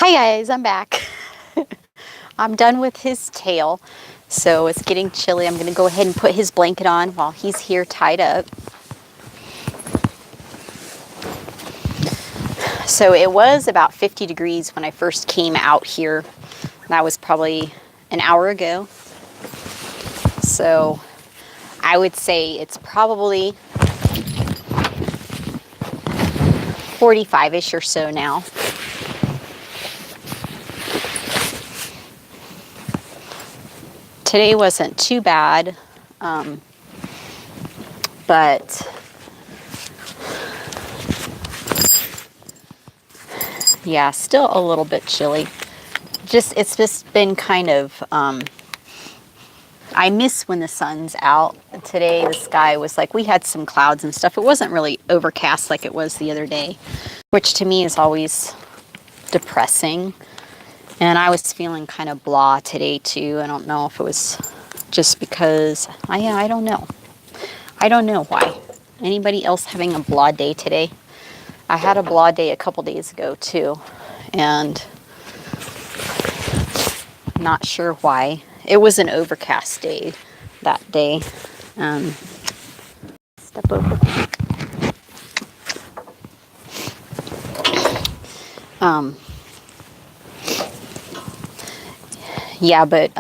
Hi guys, I'm back. I'm done with his tail, so it's getting chilly. I'm gonna go ahead and put his blanket on while he's here tied up. So it was about 50 degrees when I first came out here. That was probably an hour ago. So I would say it's probably 45-ish or so now. Today wasn't too bad, but yeah, still a little bit chilly. It's just been kind of, I miss when the sun's out. Today the sky was like, we had some clouds and stuff. It wasn't really overcast like it was the other day, which to me is always depressing. And I was feeling kind of blah today too. I don't know if it was just because, I don't know. I don't know why. Anybody else having a blah day today? I had a blah day a couple days ago too, and not sure why. It was an overcast day that day. Step over. Yeah, but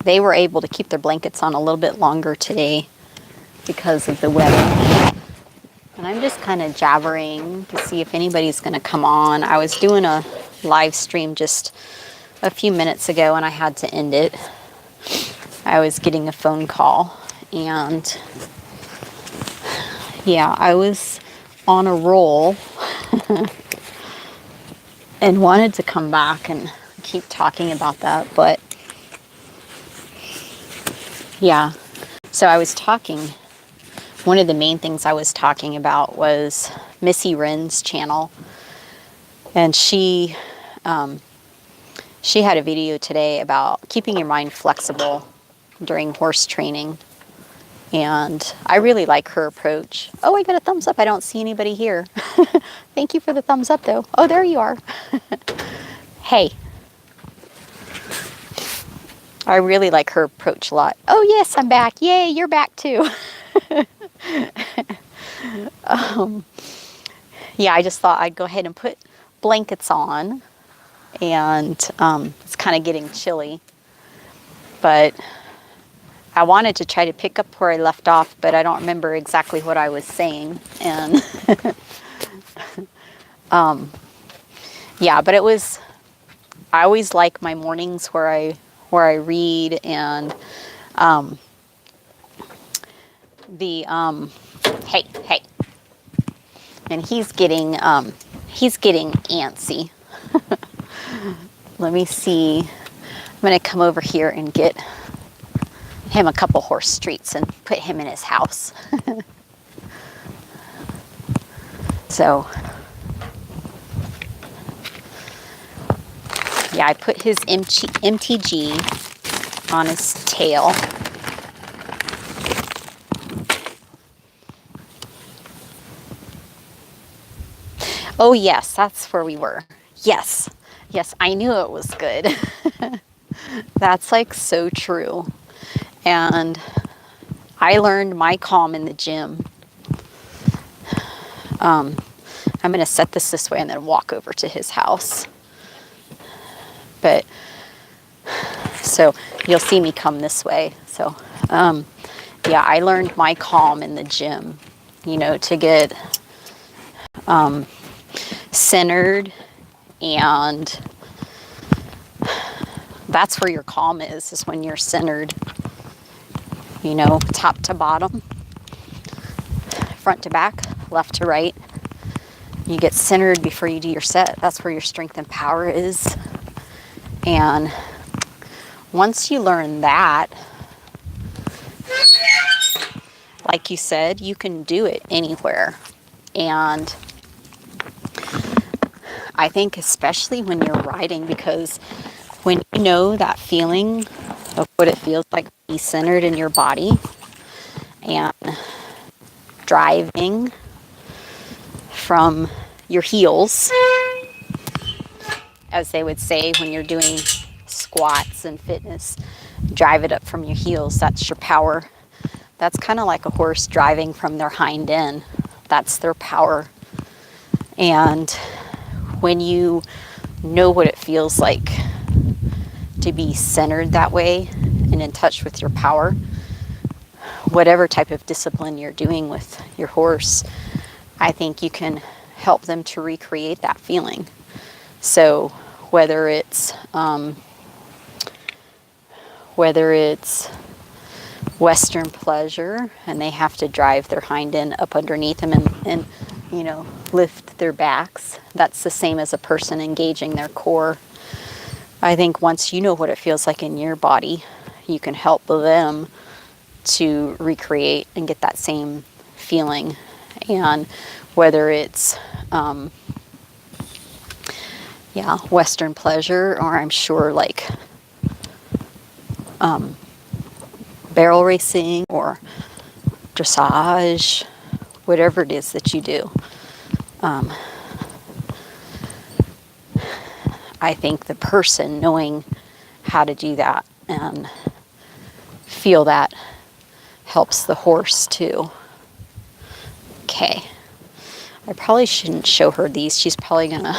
they were able to keep their blankets on a little bit longer today because of the weather. And I'm just kind of jabbering to see if anybody's going to come on. I was doing a live stream just a few minutes ago and I had to end it. I was getting a phone call and yeah, I was on a roll and wanted to come back and keep talking about that, but yeah. So I was talking, one of the main things I was talking about was Missy Wren's channel, and she had a video today about keeping your mind flexible during horse training, and I really like her approach. Oh, I got a thumbs up. I don't see anybody here. Thank you for the thumbs up though. Oh, there you are. Hey. I really like her approach a lot. Oh yes, I'm back. Yay, you're back too. Yeah, I just thought I'd go ahead and put blankets on, and it's kind of getting chilly, but I wanted to try to pick up where I left off, but I don't remember exactly what I was saying. And yeah, but I always like my mornings where I read, and hey, and he's getting antsy. Let me see. I'm gonna come over here and get him a couple horse treats and put him in his house. So yeah, I put his MTG on his tail. Oh yes, that's where we were. Yes, I knew it was good. That's like so true. And I learned my calm in the gym. I'm going to set this way and then walk over to his house. But so you'll see me come this way. So yeah, I learned my calm in the gym, to get centered, and that's where your calm is when you're centered, top to bottom, front to back, left to right. You get centered before you do your set. That's where your strength and power is. And once you learn that, like you said, you can do it anywhere. And I think especially when you're riding, because when you know that feeling of what it feels like to be centered in your body and driving from your heels as they would say when you're doing squats and fitness, drive it up from your heels. That's your power. That's kind of like a horse driving from their hind end. That's their power. And when you know what it feels like to be centered that way and in touch with your power, whatever type of discipline you're doing with your horse, I think you can help them to recreate that feeling. So whether it's Western pleasure and they have to drive their hind end up underneath them and you know, lift their backs, that's the same as a person engaging their core. I think once you know what it feels like in your body, you can help them to recreate and get that same feeling. And whether it's Western pleasure, or I'm sure like barrel racing or dressage, whatever it is that you do, I think the person knowing how to do that and feel that helps the horse too. Okay. I probably shouldn't show her these. She's probably gonna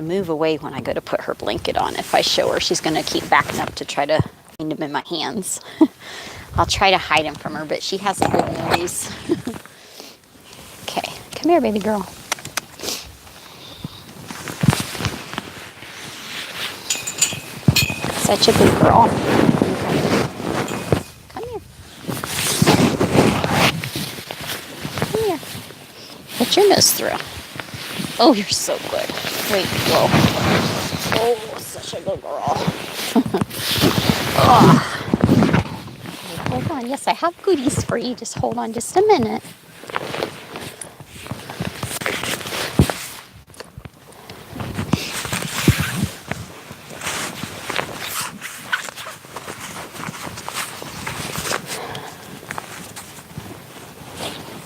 move away when I go to put her blanket on. If I show her, she's gonna keep backing up to try to find him in my hands. I'll try to hide him from her, but she has a good nose. Okay, come here, baby girl. Such a good girl. Come here. Come here. Put your nose through. Oh, you're so good. Wait, whoa. Oh, such a good girl. Oh. Hold on. Yes, I have goodies for you. Just hold on just a minute.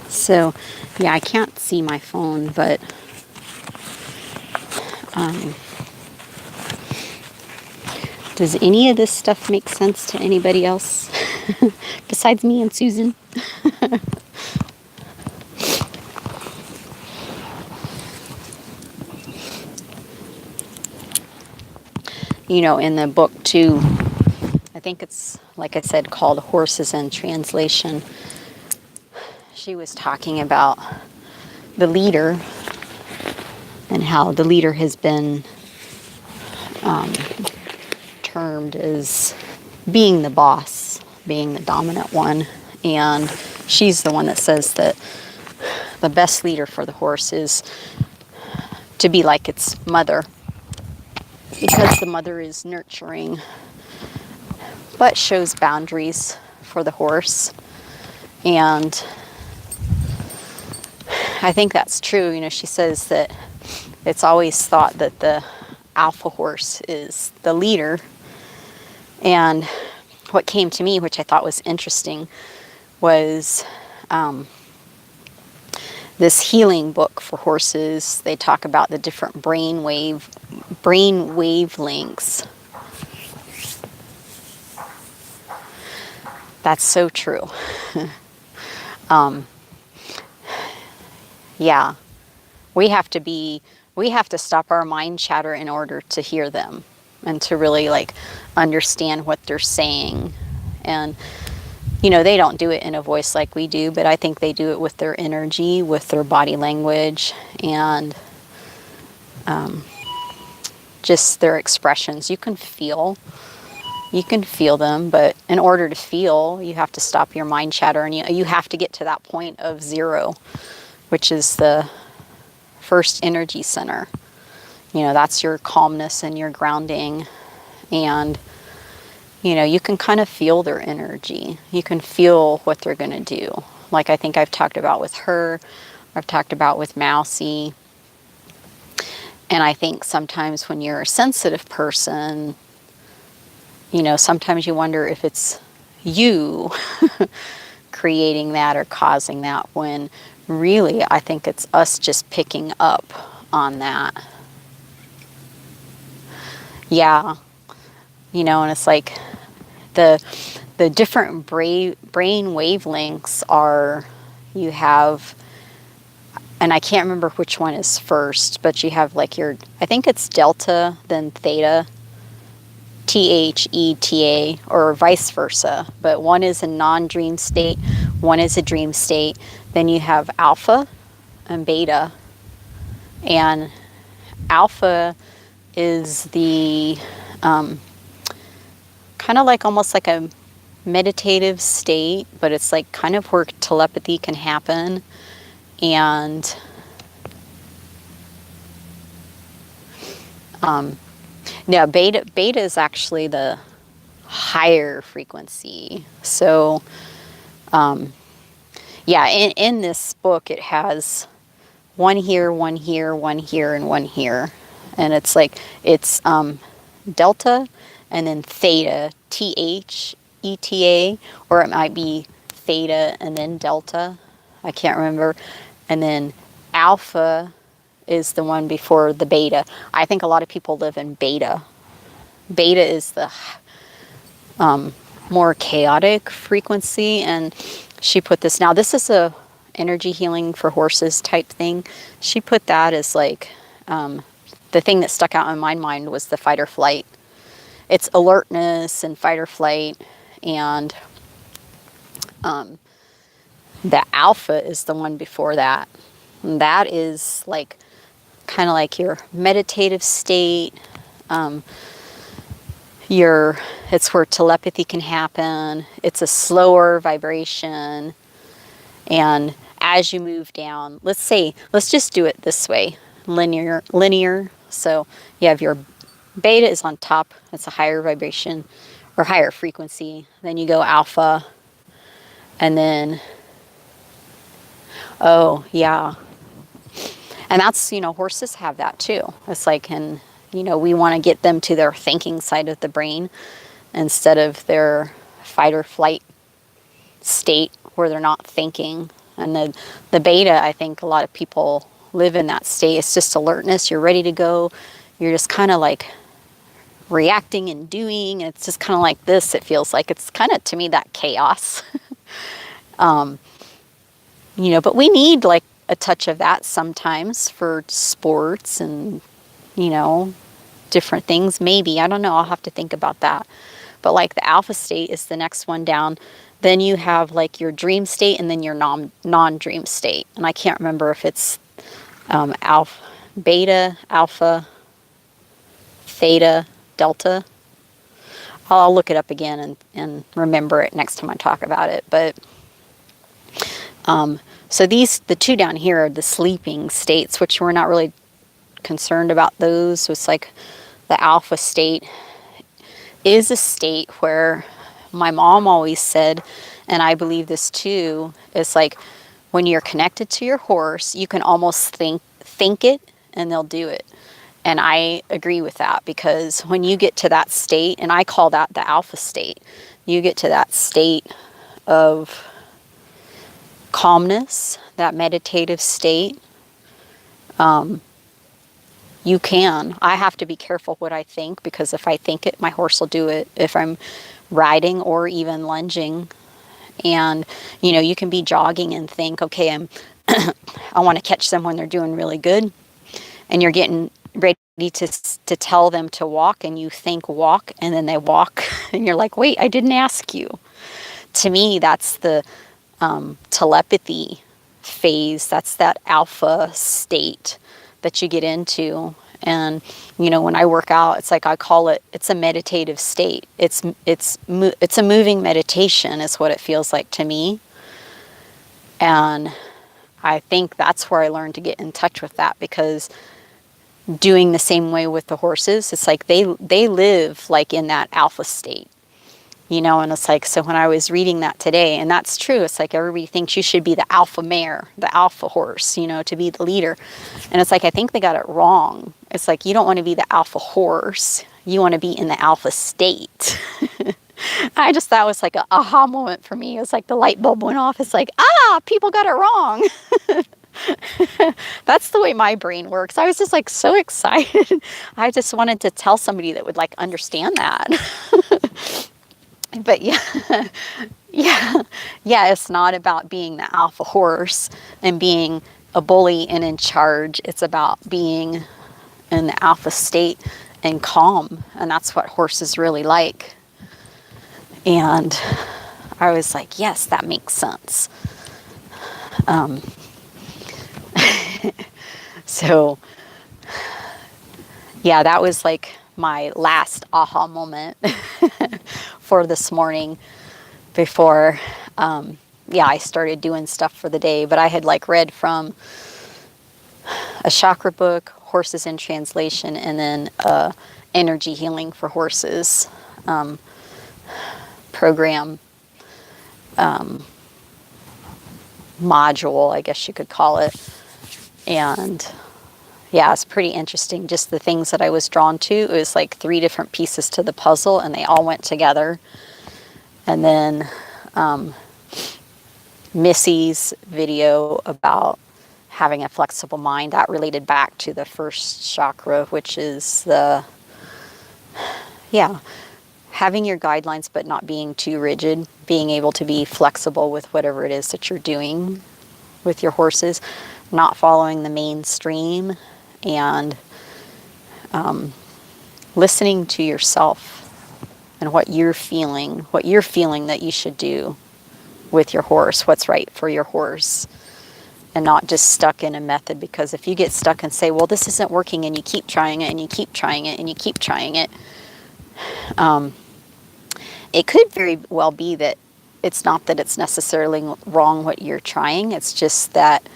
So, yeah, I can't see my phone, but does any of this stuff make sense to anybody else besides me and Susan? You know, in the book too, I think it's, like I said, called Horses in Translation. She was talking about the leader and how the leader has been termed as being the boss, being the dominant one. And she's the one that says that the best leader for the horse is to be like its mother, because the mother is nurturing but shows boundaries for the horse. And I think that's true. You know, she says that it's always thought that the alpha horse is the leader. And what came to me, which I thought was interesting, was this healing book for horses. They talk about the different brain wavelengths. That's so true. Yeah, we have to stop our mind chatter in order to hear them and to really like understand what they're saying. And you know, they don't do it in a voice like we do, but I think they do it with their energy, with their body language, and just their expressions. You can feel them, but in order to feel, you have to stop your mind chatter, and you have to get to that point of zero, which is the first energy center. You know, that's your calmness and your grounding. And, you know, you can kind of feel their energy. You can feel what they're going to do. Like I think I've talked about with her, I've talked about with Mousy. And I think sometimes when you're a sensitive person, you know, sometimes you wonder if it's you creating that or causing that, when really I think it's us just picking up on that. Yeah. And it's like the different brain wavelengths are, you have, and I can't remember which one is first, but you have like I think it's delta, then theta, theta, or vice versa. But one is a non-dream state, one is a dream state. Then you have alpha and beta. And alpha is the kind of like almost like a meditative state, but it's like kind of where telepathy can happen. And no, beta is actually the higher frequency. So yeah, in this book it has one here, one here, one here, and one here. And it's like, it's delta and then theta, theta, or it might be theta and then delta. I can't remember. And then alpha is the one before the beta. I think a lot of people live in beta. Beta is the more chaotic frequency. And she put this, now this is a energy healing for horses type thing. She put that as like, the thing that stuck out in my mind was the fight or flight. It's alertness and fight or flight. And the alpha is the one before that. And that is like kind of like your meditative state. It's where telepathy can happen. It's a slower vibration. And as you move down, let's just do it this way, linear. So you have your beta is on top. It's a higher vibration or higher frequency. Then you go alpha, and then, oh yeah. And that's, horses have that too. It's like, and we want to get them to their thinking side of the brain instead of their fight or flight state where they're not thinking. And the beta, I think a lot of people live in that state. It's just alertness. You're ready to go. You're just kind of like reacting and doing. It's just kind of like this. It feels like it's kind of, to me, that chaos. But we need like a touch of that sometimes for sports and, different things. Maybe, I don't know. I'll have to think about that. But like the alpha state is the next one down. Then you have like your dream state and then your non-dream state. And I can't remember if it's alpha, beta, alpha, theta, delta. I'll look it up again and remember it next time I talk about it. But so the two down here are the sleeping states, which we're not really concerned about those. It's like the alpha state is a state where my mom always said, and I believe this too, it's like when you're connected to your horse, you can almost think it and they'll do it. And I agree with that, because when you get to that state, and I call that the alpha state, you get to that state of calmness, that meditative state, you can. I have to be careful what I think, because if I think it, my horse will do it. If I'm riding or even lunging, and you can be jogging and think, okay, I want to catch them when they're doing really good, and you're getting ready to tell them to walk, and you think walk, and then they walk, and you're like, wait, I didn't ask you. To me, that's the telepathy phase. That's that alpha state that you get into. And when I work out, it's like I call it, it's a meditative state. It's a moving meditation is what it feels like to me. And I think that's where I learned to get in touch with that, because doing the same way with the horses, it's like they live like in that alpha state. And it's like, so when I was reading that today, and that's true, it's like everybody thinks you should be the alpha mare, the alpha horse, to be the leader. And it's like, I think they got it wrong. It's like, you don't want to be the alpha horse. You want to be in the alpha state. I just thought it was like an aha moment for me. It was like the light bulb went off. It's like, people got it wrong. That's the way my brain works. I was just like so excited. I just wanted to tell somebody that would like understand that. But yeah, yeah, yeah, it's not about being the alpha horse and being a bully and in charge. It's about being in the alpha state and calm. And that's what horses really like. And I was like, yes, that makes sense. So, yeah, that was like my last aha moment for this morning before, yeah, I started doing stuff for the day. But I had like read from a chakra book, Horses in Translation, and then Energy Healing for Horses program module, I guess you could call it. And yeah, it's pretty interesting. Just the things that I was drawn to. It was like 3 different pieces to the puzzle, and they all went together. And then Missy's video about having a flexible mind, that related back to the first chakra, which is having your guidelines but not being too rigid, being able to be flexible with whatever it is that you're doing with your horses, not following the mainstream, and listening to yourself and what you're feeling that you should do with your horse, what's right for your horse, and not just stuck in a method. Because if you get stuck and say, well, this isn't working, and you keep trying it and you keep trying it and you keep trying it, it could very well be that it's not that it's necessarily wrong what you're trying, it's just that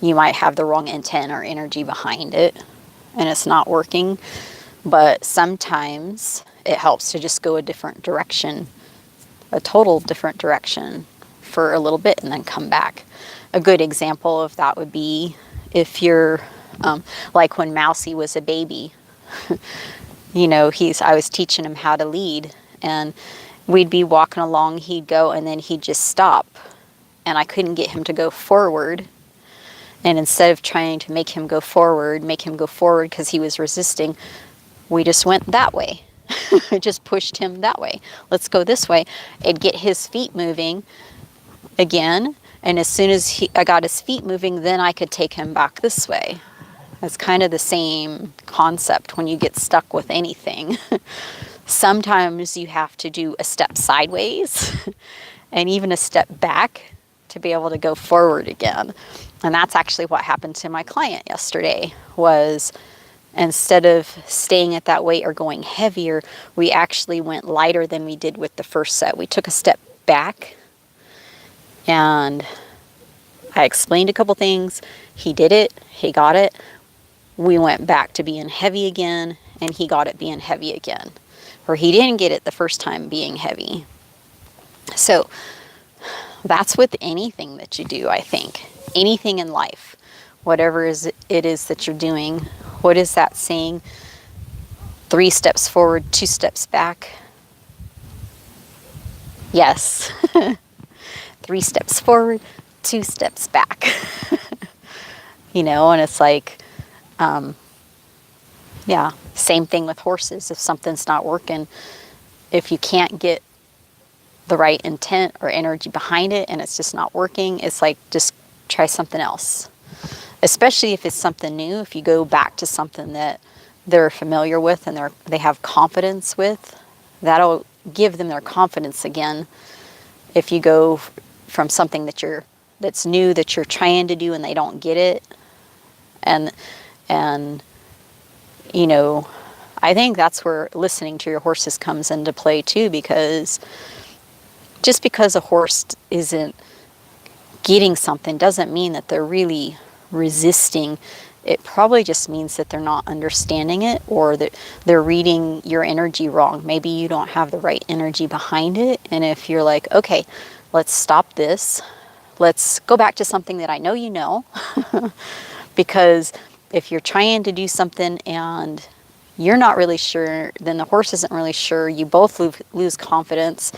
you might have the wrong intent or energy behind it and it's not working. But sometimes it helps to just go a different direction, a total different direction for a little bit and then come back. A good example of that would be if you're like when Mousy was a baby. You know, I was teaching him how to lead, and we'd be walking along, he'd go, and then he'd just stop, and I couldn't get him to go forward. And instead of trying to make him go forward because he was resisting, we just went that way. I just pushed him that way. Let's go this way. It'd get his feet moving again, and as soon as I got his feet moving, then I could take him back this way. It's kind of the same concept when you get stuck with anything. Sometimes you have to do a step sideways and even a step back to be able to go forward again. And that's actually what happened to my client yesterday. Was instead of staying at that weight or going heavier, we actually went lighter than we did with the first set. We took a step back, and I explained a couple things. He did it. He got it. We went back to being heavy again, and he got it being heavy again. Or he didn't get it the first time being heavy. So that's with anything that you do, I think. Anything in life, whatever it is that you're doing. What is that saying? 3 steps forward, 2 steps back. Yes. 3 steps forward, 2 steps back. You know, and it's like, yeah, same thing with horses. If something's not working, if you can't get the right intent or energy behind it and it's just not working, it's like just try something else. Especially if it's something new, if you go back to something that they're familiar with and they have confidence with, that'll give them their confidence again. If you go from something that's new that you're trying to do and they don't get it, and you know, I think that's where listening to your horses comes into play too, because just because a horse isn't getting something doesn't mean that they're really resisting. It probably just means that they're not understanding it, or that they're reading your energy wrong. Maybe you don't have the right energy behind it. And if you're like, okay, let's stop this. Let's go back to something that I know you know. Because if you're trying to do something and you're not really sure, then the horse isn't really sure. You both lose confidence.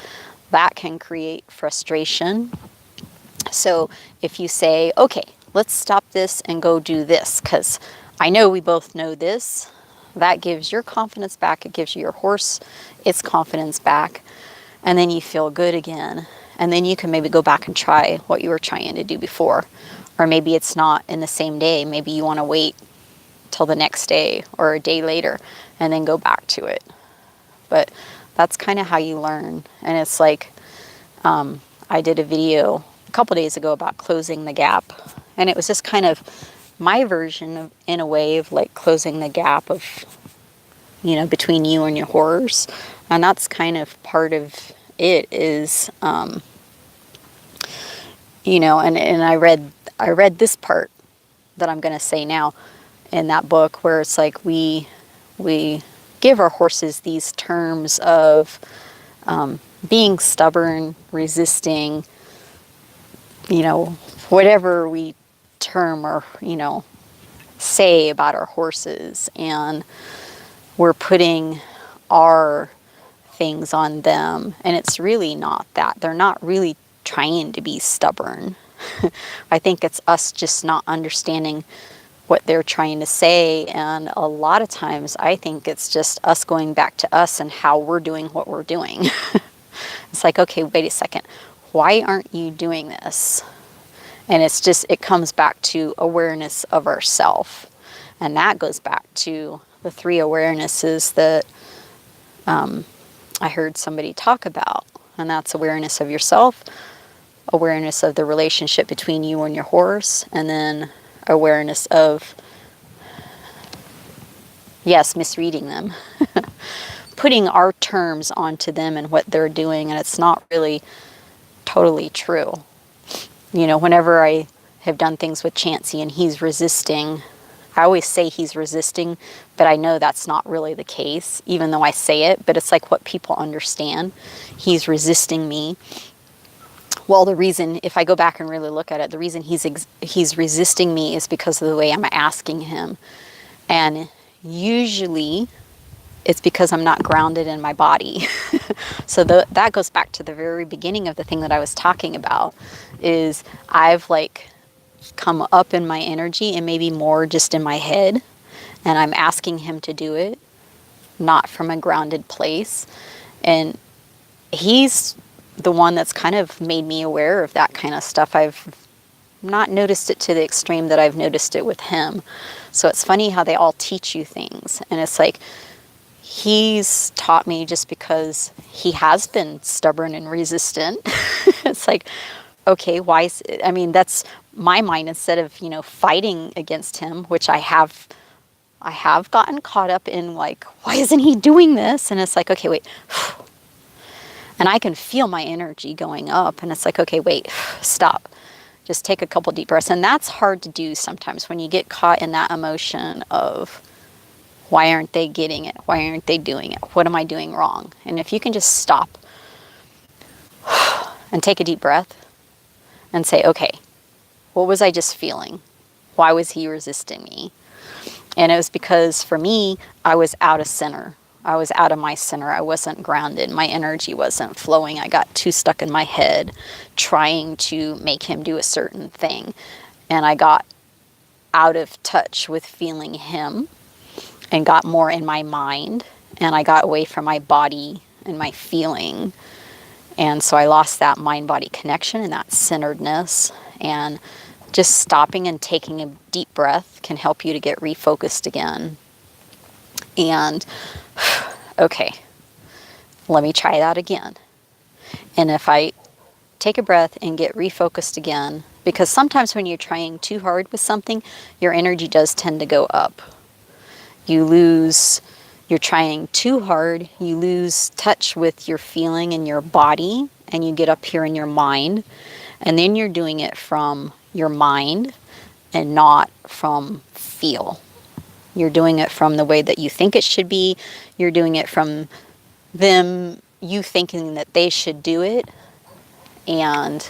That can create frustration. So if you say, okay, let's stop this and go do this, because I know we both know this. That gives your confidence back. It gives your horse its confidence back. And then you feel good again. And then you can maybe go back and try what you were trying to do before. Or maybe it's not in the same day. Maybe you want to wait till the next day or a day later and then go back to it. But that's kind of how you learn. And it's like, I did a video a couple days ago about closing the gap. And it was just kind of my version of, in a way, of like closing the gap of, you know, between you and your horse. And that's kind of part of it is, you know, and I read this part that I'm going to say now in that book, where it's like we give our horses these terms of being stubborn, resisting, you know, whatever we term or, you know, say about our horses, and we're putting our things on them, and it's really not that. They're not really trying to be stubborn. I think it's us just not understanding what they're trying to say, and a lot of times I think it's just us going back to us and how we're doing what we're doing. It's like, okay, wait a second, why aren't you doing this? And it's just, it comes back to awareness of ourself, and that goes back to the 3 awarenesses that I heard somebody talk about, and that's awareness of yourself, awareness of the relationship between you and your horse, and then awareness of, yes, misreading them. Putting our terms onto them and what they're doing, and it's not really totally true. You know, whenever I have done things with Chansey and he's resisting, I always say he's resisting, but I know that's not really the case, even though I say it, but it's like what people understand. He's resisting me. Well, the reason, if I go back and really look at it, the reason he's resisting me is because of the way I'm asking him. And usually it's because I'm not grounded in my body. So that goes back to the very beginning of the thing that I was talking about, is I've like come up in my energy and maybe more just in my head, and I'm asking him to do it, not from a grounded place. And he's the one that's kind of made me aware of that kind of stuff. I've not noticed it to the extreme that I've noticed it with him. So it's funny how they all teach you things. And it's like, he's taught me just because he has been stubborn and resistant. It's like, okay, why is it? I mean, that's my mind. Instead of, you know, fighting against him, which I have gotten caught up in, like, why isn't he doing this? And it's like, okay, wait. And I can feel my energy going up, and it's like, okay, wait, stop. Just take a couple deep breaths. And that's hard to do sometimes when you get caught in that emotion of, why aren't they getting it? Why aren't they doing it? What am I doing wrong? And if you can just stop and take a deep breath and say, okay, what was I just feeling? Why was he resisting me? And it was because for me, I was out of center. I was out of my center. I wasn't grounded. My energy wasn't flowing. I got too stuck in my head trying to make him do a certain thing. And I got out of touch with feeling him and got more in my mind. And I got away from my body and my feeling. And so I lost that mind-body connection and that centeredness. And just stopping and taking a deep breath can help you to get refocused again. And, okay, let me try that again. And if I take a breath and get refocused again, because sometimes when you're trying too hard with something, your energy does tend to go up. You're trying too hard, you lose touch with your feeling in your body, and you get up here in your mind, and then you're doing it from your mind and not from feel. You're doing it from the way that you think it should be. You're doing it from you thinking that they should do it. And,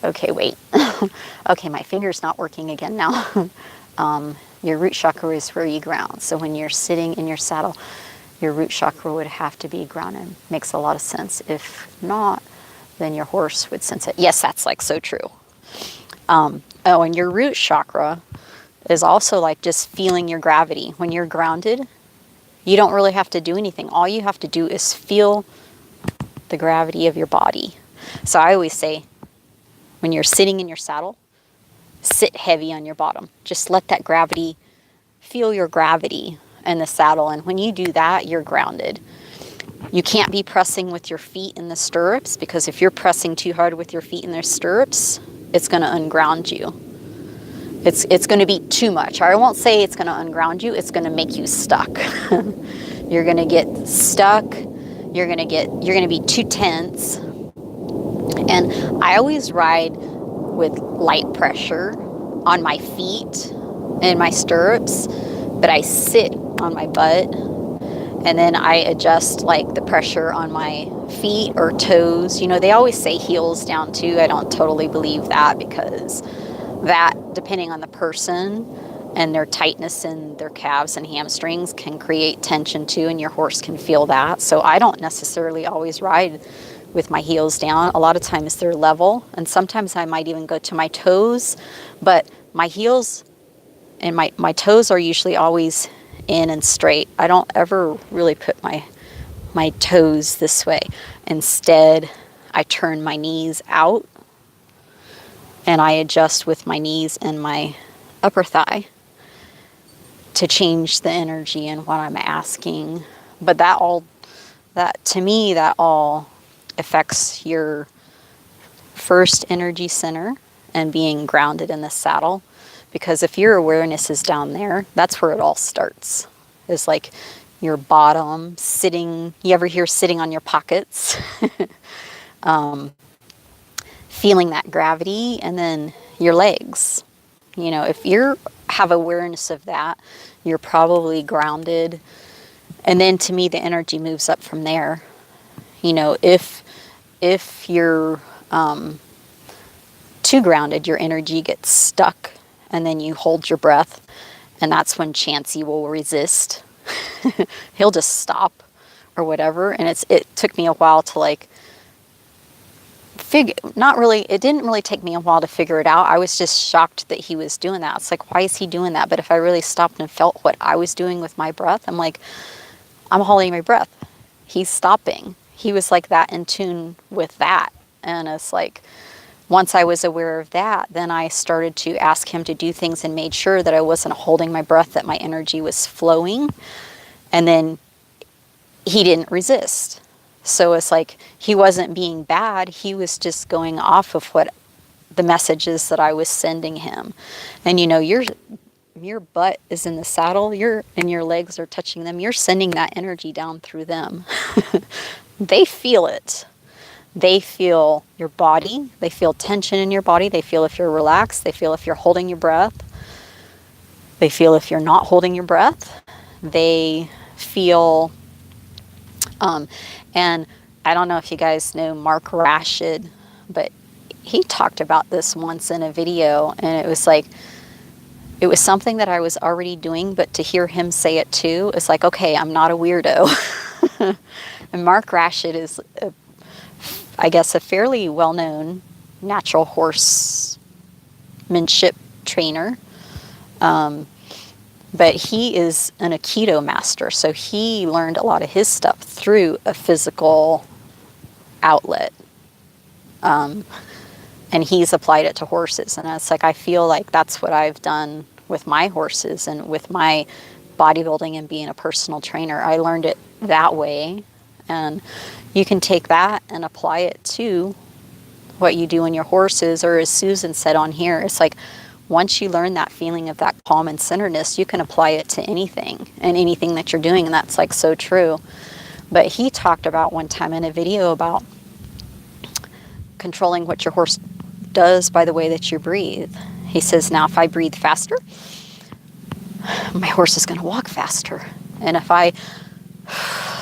okay, wait. Okay, my finger's not working again now. Your root chakra is where you ground. So when you're sitting in your saddle, your root chakra would have to be grounded. Makes a lot of sense. If not, then your horse would sense it. Yes, that's like so true. Oh, and your root chakra is also like just feeling your gravity. When you're grounded, you don't really have to do anything. All you have to do is feel the gravity of your body. So I always say, when you're sitting in your saddle, sit heavy on your bottom. Just let that gravity, feel your gravity in the saddle. And when you do that, you're grounded. You can't be pressing with your feet in the stirrups, because if you're pressing too hard with your feet in their stirrups, it's going to unground you. It's going to be too much. I won't say it's going to unground you. It's going to make you stuck. You're going to get stuck. You're going to be too tense. And I always ride with light pressure on my feet in my stirrups, but I sit on my butt, and then I adjust like the pressure on my feet or toes. You know, they always say heels down too. I don't totally believe that, because that, depending on the person and their tightness in their calves and hamstrings, can create tension too, and your horse can feel that. So I don't necessarily always ride with my heels down. A lot of times they're level, and sometimes I might even go to my toes, but my heels and my toes are usually always in and straight. I don't ever really put my toes this way. Instead, I turn my knees out and I adjust with my knees and my upper thigh to change the energy and what I'm asking. But that all affects your first energy center and being grounded in the saddle. Because if your awareness is down there, that's where it all starts. It's like your bottom sitting, you ever hear sitting on your pockets? Feeling that gravity, and then your legs. You know, if you have awareness of that, you're probably grounded. And then to me, the energy moves up from there. You know, if you're too grounded, your energy gets stuck, and then you hold your breath, and that's when Chansey will resist. He'll just stop or whatever. And it took me a while to like it didn't really take me a while to figure it out. I was just shocked that he was doing that. It's like, why is he doing that? But if I really stopped and felt what I was doing with my breath, I'm like, I'm holding my breath. He's stopping. He was like that, in tune with that. And it's like, once I was aware of that, then I started to ask him to do things and made sure that I wasn't holding my breath, that my energy was flowing. And then he didn't resist. So it's like, he wasn't being bad. He was just going off of what the messages that I was sending him. And you know, your butt is in the saddle, and your legs are touching them. You're sending that energy down through them. They feel it. They feel your body. They feel tension in your body. They feel if you're relaxed. They feel if you're holding your breath. They feel if you're not holding your breath. They feel, and I don't know if you guys know Mark Rashid, but he talked about this once in a video, and it was like, it was something that I was already doing, but to hear him say it too, it's like, okay, I'm not a weirdo. And Mark Rashid is, I guess, a fairly well-known natural horsemanship trainer. But he is an Aikido master, so he learned a lot of his stuff through a physical outlet. And he's applied it to horses. And it's like, I feel like that's what I've done with my horses and with my bodybuilding and being a personal trainer. I learned it that way. And you can take that and apply it to what you do in your horses. Or as Susan said on here, it's like, once you learn that feeling of that calm and centeredness, you can apply it to anything and anything that you're doing. And that's like so true. But he talked about one time in a video about controlling what your horse does by the way that you breathe. He says, now if I breathe faster, my horse is going to walk faster. And if I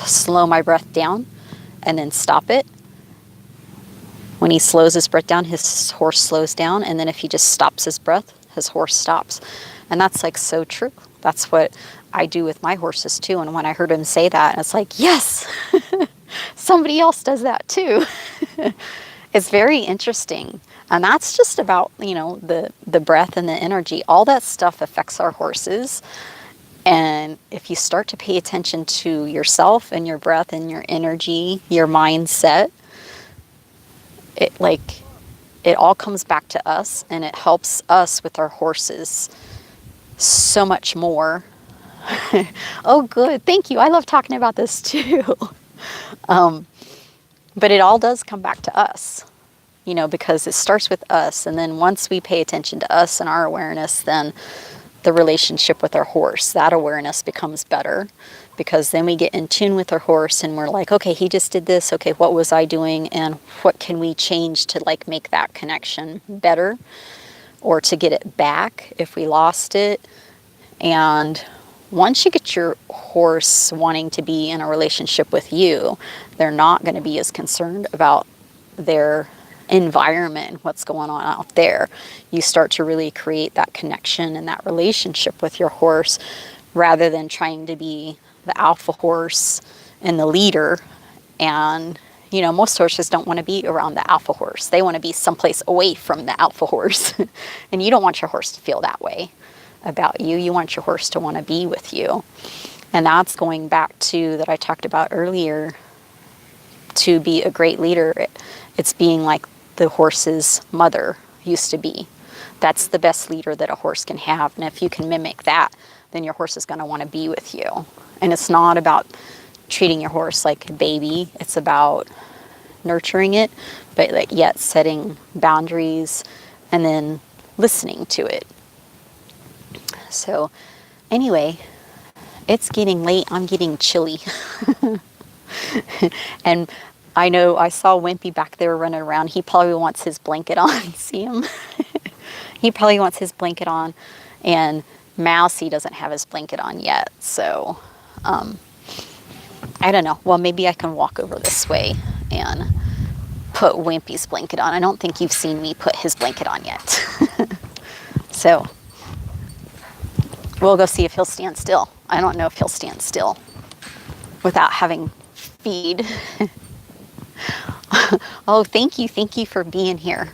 slow my breath down and then stop it, when he slows his breath down, his horse slows down. And then if he just stops his breath, his horse stops. And that's like so true. That's what I do with my horses too. And when I heard him say that, it's like, yes, somebody else does that too. It's very interesting. And that's just about, the breath and the energy. All that stuff affects our horses. And if you start to pay attention to yourself and your breath and your energy, your mindset, it all comes back to us, and it helps us with our horses so much more. Oh, good. Thank you. I love talking about this too. But it all does come back to us, because it starts with us. And then once we pay attention to us and our awareness, then the relationship with our horse, that awareness becomes better, because then we get in tune with our horse and we're like, okay, he just did this. Okay, what was I doing? And what can we change to make that connection better, or to get it back if we lost it? And once you get your horse wanting to be in a relationship with you, they're not going to be as concerned about their environment, what's going on out there. You start to really create that connection and that relationship with your horse, rather than trying to be the alpha horse and the leader. And most horses don't want to be around the alpha horse. They want to be someplace away from the alpha horse. And you don't want your horse to feel that way about you. You want your horse to want to be with you. And that's going back to that I talked about earlier. To be a great leader, it's being like the horse's mother used to be. That's the best leader that a horse can have. And if you can mimic that, then your horse is going to want to be with you. And it's not about treating your horse like a baby. It's about nurturing it, but yet setting boundaries and then listening to it. So anyway, it's getting late. I'm getting chilly. And I know I saw Wimpy back there running around. He probably wants his blanket on. See him? He probably wants his blanket on. And Mousy doesn't have his blanket on yet. So, I don't know. Well, maybe I can walk over this way and put Wimpy's blanket on. I don't think you've seen me put his blanket on yet. So, we'll go see if he'll stand still. I don't know if he'll stand still without having feed. Oh, thank you for being here.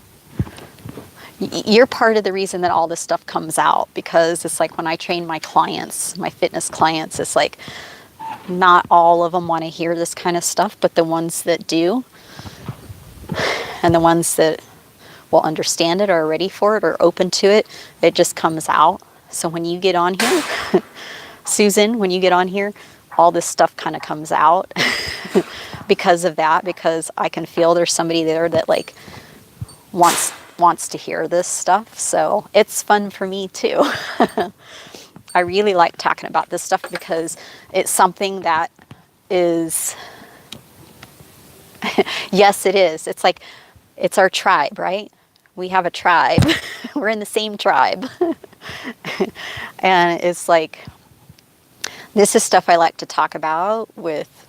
You're part of the reason that all this stuff comes out, because it's like when I train my clients, my fitness clients, it's like not all of them want to hear this kind of stuff, but the ones that do, and the ones that will understand it, are ready for it, or open to it, it just comes out. So when you get on here, Susan, when you get on here, all this stuff kind of comes out because of that, because I can feel there's somebody there that wants to hear this stuff. So it's fun for me too. I really like talking about this stuff because it's something that is, yes, it is. It's our tribe, right? We have a tribe. We're in the same tribe. And it's this is stuff I like to talk about with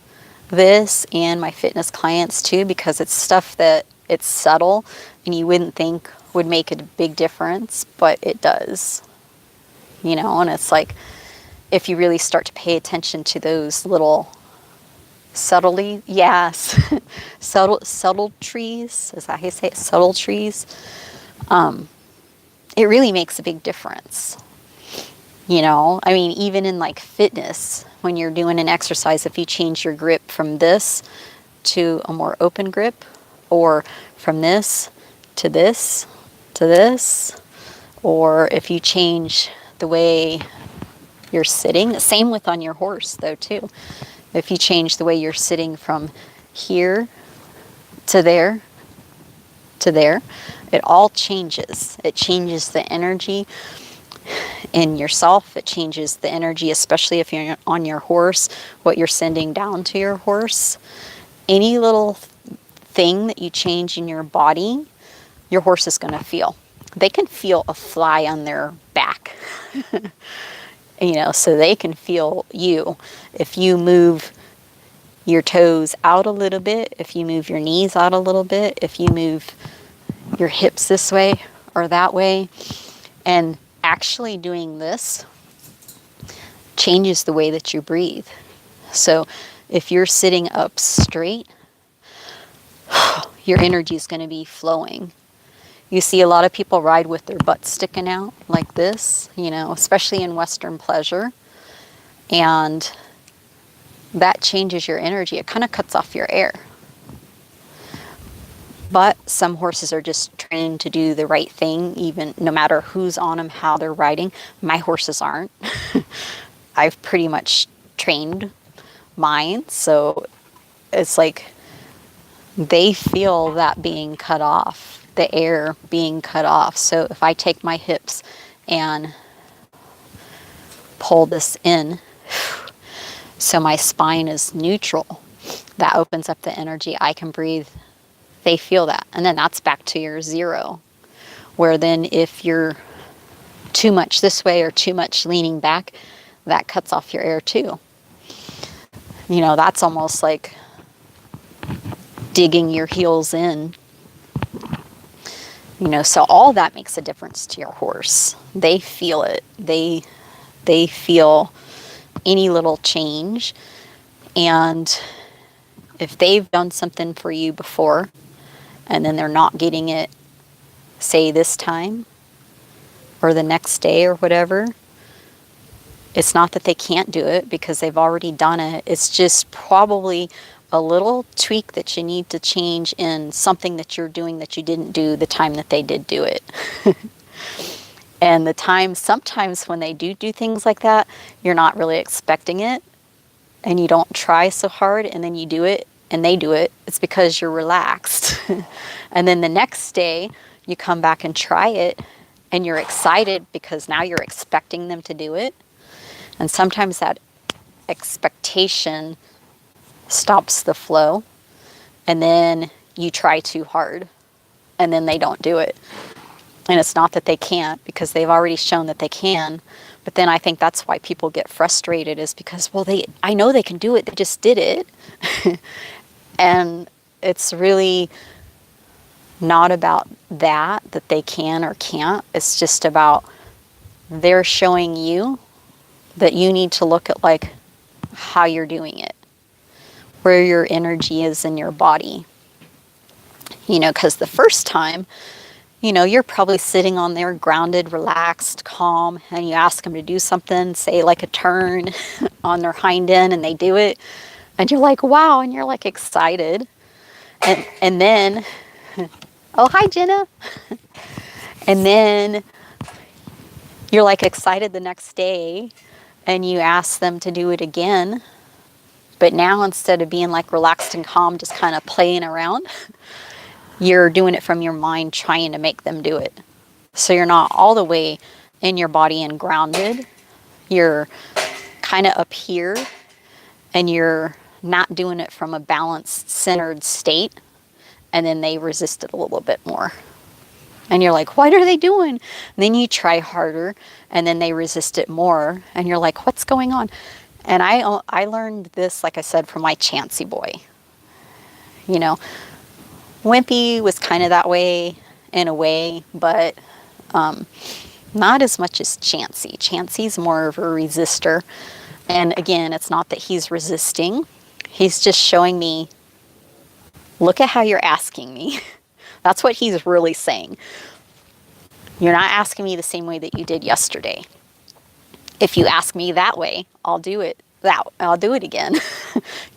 this and my fitness clients too, because it's stuff that it's subtle and you wouldn't think would make a big difference, but it does. And it's if you really start to pay attention to those little subtleties, yes, subtle trees, is that how you say it? Subtle trees. It really makes a big difference. Even in fitness, when you're doing an exercise, if you change your grip from this to a more open grip, or from this to this to this, or if you change the way you're sitting, same with on your horse though too. If you change the way you're sitting from here to there, it all changes. It changes the energy in yourself. It changes the energy, especially if you're on your horse, what you're sending down to your horse. Any little thing that you change in your body, your horse is going to feel. They can feel a fly on their back. So they can feel you. If you move your toes out a little bit, if you move your knees out a little bit, if you move your hips this way or that way, and actually doing this changes the way that you breathe. So if you're sitting up straight, your energy is going to be flowing. You see a lot of people ride with their butts sticking out like this, you know, especially in Western pleasure. And that changes your energy. It kind of cuts off your air. But some horses are just trained to do the right thing, even no matter who's on them, how they're riding. My horses aren't. I've pretty much trained mine. So it's like they feel that being cut off, the air being cut off. So if I take my hips and pull this in, so my spine is neutral, that opens up the energy. I can breathe. They feel that. And then that's back to your zero. Where then if you're too much this way or too much leaning back, that cuts off your air too. You know, that's almost like digging your heels in. You know, so all that makes a difference to your horse. They feel it. They feel any little change. And if they've done something for you before and then they're not getting it, say this time or the next day or whatever, it's not that they can't do it because they've already done it. It's just probably a little tweak that you need to change in something that you're doing that you didn't do the time that they did do it. And the time, sometimes when they do things like that, you're not really expecting it and you don't try so hard and then you do it and they do it. It's because you're relaxed. And then the next day you come back and try it and you're excited because now you're expecting them to do it. And sometimes that expectation stops the flow and then you try too hard and then they don't do it. And it's not that they can't because they've already shown that they can. But then I think that's why people get frustrated is because, well, I know they can do it. They just did it. And it's really not about that they can or can't. It's just about they're showing you that you need to look at like how you're doing it, where your energy is in your body. You know, because the first time, you know, you're probably sitting on there grounded, relaxed, calm, and you ask them to do something, say like a turn on their hind end, and they do it. And you're like, wow, and you're like excited. And then, oh, hi, Jenna. And then you're like excited the next day and you ask them to do it again. But now instead of being like relaxed and calm, just kind of playing around, you're doing it from your mind, trying to make them do it. So you're not all the way in your body and grounded. You're kind of up here and you're not doing it from a balanced, centered state. And then they resist it a little bit more. And you're like, what are they doing? And then you try harder and then they resist it more. And you're like, what's going on? And I learned this, like I said, from my Chansey boy. You know, Wimpy was kind of that way in a way, but not as much as Chansey. Chansey's more of a resistor. And again, it's not that he's resisting. He's just showing me, look at how you're asking me. That's what he's really saying. You're not asking me the same way that you did yesterday. If you ask me that way, I'll do it. I'll do it again.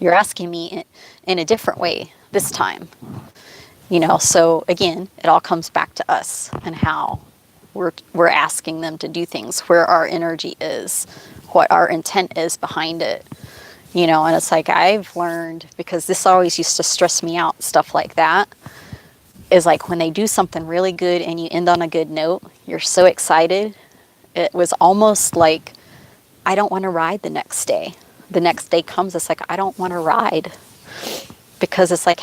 You're asking me in a different way this time. You know, so again, it all comes back to us and how we're asking them to do things, where our energy is, what our intent is behind it. You know, and it's like I've learned, because this always used to stress me out, stuff like that, is like when they do something really good and you end on a good note, you're so excited. It was almost like, I don't want to ride the next day. The next day comes, it's like, I don't want to ride. Because it's like,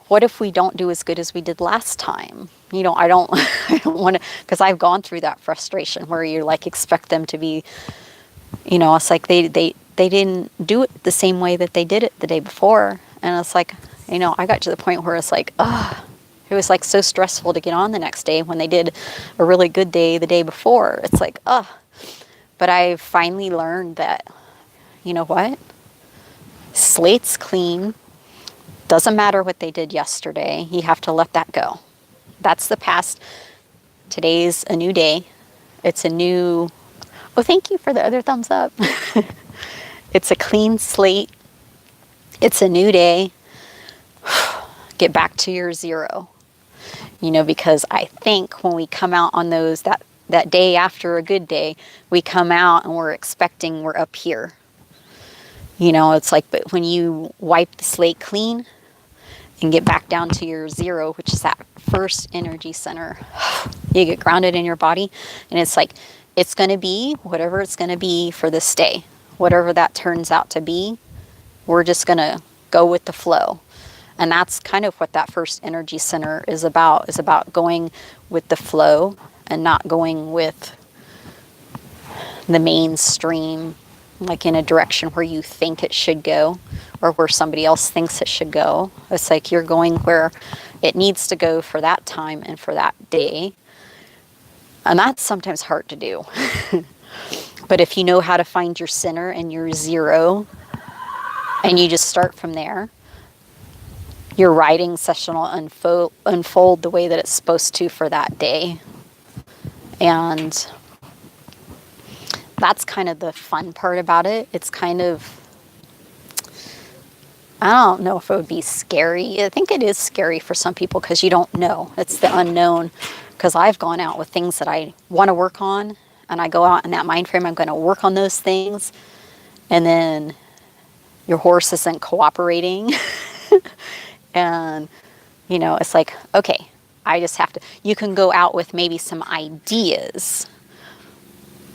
what if we don't do as good as we did last time? You know, I don't want to, because I've gone through that frustration where you like expect them to be, you know, it's like they didn't do it the same way that they did it the day before. And it's like, you know, I got to the point where it's like, it was like so stressful to get on the next day when they did a really good day the day before. It's like, But I finally learned that, you know what? Slate's clean. Doesn't matter what they did yesterday. You have to let that go. That's the past. Today's a new day. It's a new, oh, thank you for the other thumbs up. It's a clean slate. It's a new day. Get back to your zero. Because I think when we come out on those, that day after a good day, we come out and we're expecting we're up here. It's like, but when you wipe the slate clean and get back down to your zero, which is that first energy center, you get grounded in your body, and it's like, it's going to be whatever it's going to be for this day. Whatever that turns out to be, we're just going to go with the flow. And that's kind of what that first energy center is about going with the flow and not going with the mainstream, like in a direction where you think it should go or where somebody else thinks it should go. It's like you're going where it needs to go for that time and for that day. And that's sometimes hard to do. But if you know how to find your center and your zero, and you just start from there, your writing session will unfold the way that it's supposed to for that day. And that's kind of the fun part about it. It's kind of, I don't know if it would be scary. I think it is scary for some people because you don't know. It's the unknown. Because I've gone out with things that I want to work on, and I go out in that mind frame, I'm going to work on those things, and then your horse isn't cooperating. And, it's like, okay, I just have to, you can go out with maybe some ideas,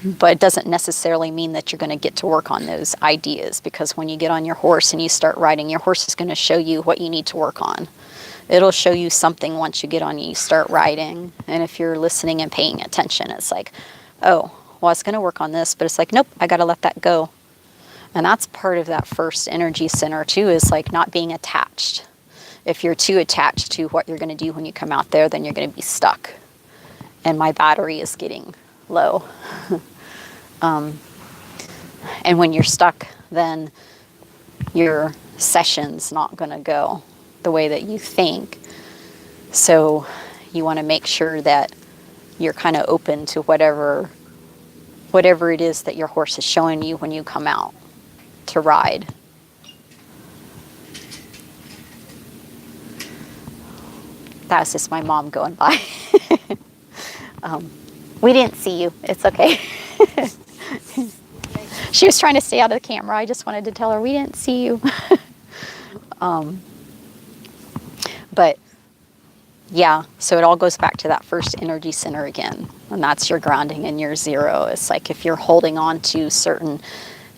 but it doesn't necessarily mean that you're going to get to work on those ideas, because when you get on your horse and you start riding, your horse is going to show you what you need to work on. It'll show you something once you get on and you start riding. And if you're listening and paying attention, it's like, oh, well, I was going to work on this, but it's like, nope, I got to let that go. And that's part of that first energy center too, is like not being attached. If you're too attached to what you're going to do when you come out there, then you're going to be stuck. And my battery is getting low. And when you're stuck, then your session's not going to go the way that you think. So you want to make sure that you're kind of open to whatever it is that your horse is showing you when you come out to ride. That was just my mom going by. We didn't see you. It's okay. She was trying to stay out of the camera. I just wanted to tell her we didn't see you. But yeah, so it all goes back to that first energy center again. And that's your grounding and your zero. It's like if you're holding on to certain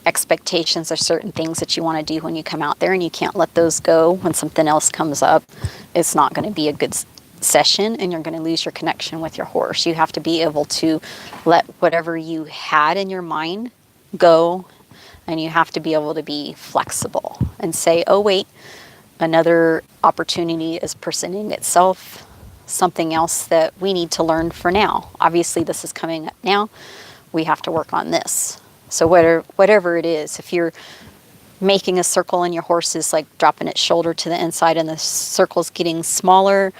expectations or certain things that you want to do when you come out there and you can't let those go when something else comes up, it's not going to be a good session and you're going to lose your connection with your horse. You have to be able to let whatever you had in your mind go, and you have to be able to be flexible and say, oh wait, another opportunity is presenting itself, something else that we need to learn for now. Obviously this is coming up now, we have to work on this. So whatever it is, if you're making a circle and your horse is like dropping its shoulder to the inside and the circle's getting smaller,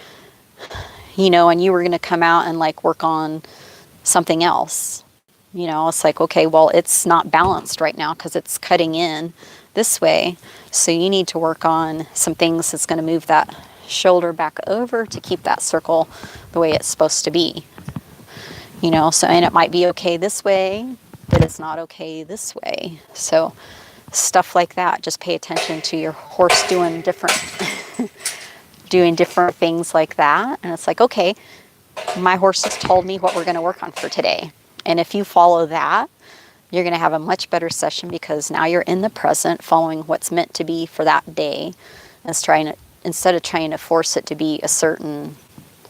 and you were going to come out and like work on something else, it's like, okay, well, it's not balanced right now because it's cutting in this way. So you need to work on some things that's going to move that shoulder back over to keep that circle the way it's supposed to be. And it might be okay this way, but it's not okay this way. So stuff like that, just pay attention to your horse doing different things like that. And it's like, okay, my horse has told me what we're going to work on for today. And if you follow that, you're going to have a much better session because now you're in the present, following what's meant to be for that day, instead of trying to force it to be a certain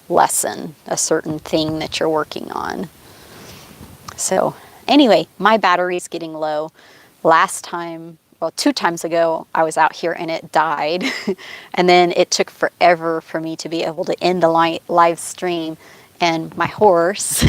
lesson, a certain thing that you're working on. So anyway, my battery's getting low. Last time, well, 2 times ago, I was out here and it died. And then it took forever for me to be able to end the live stream. And my horse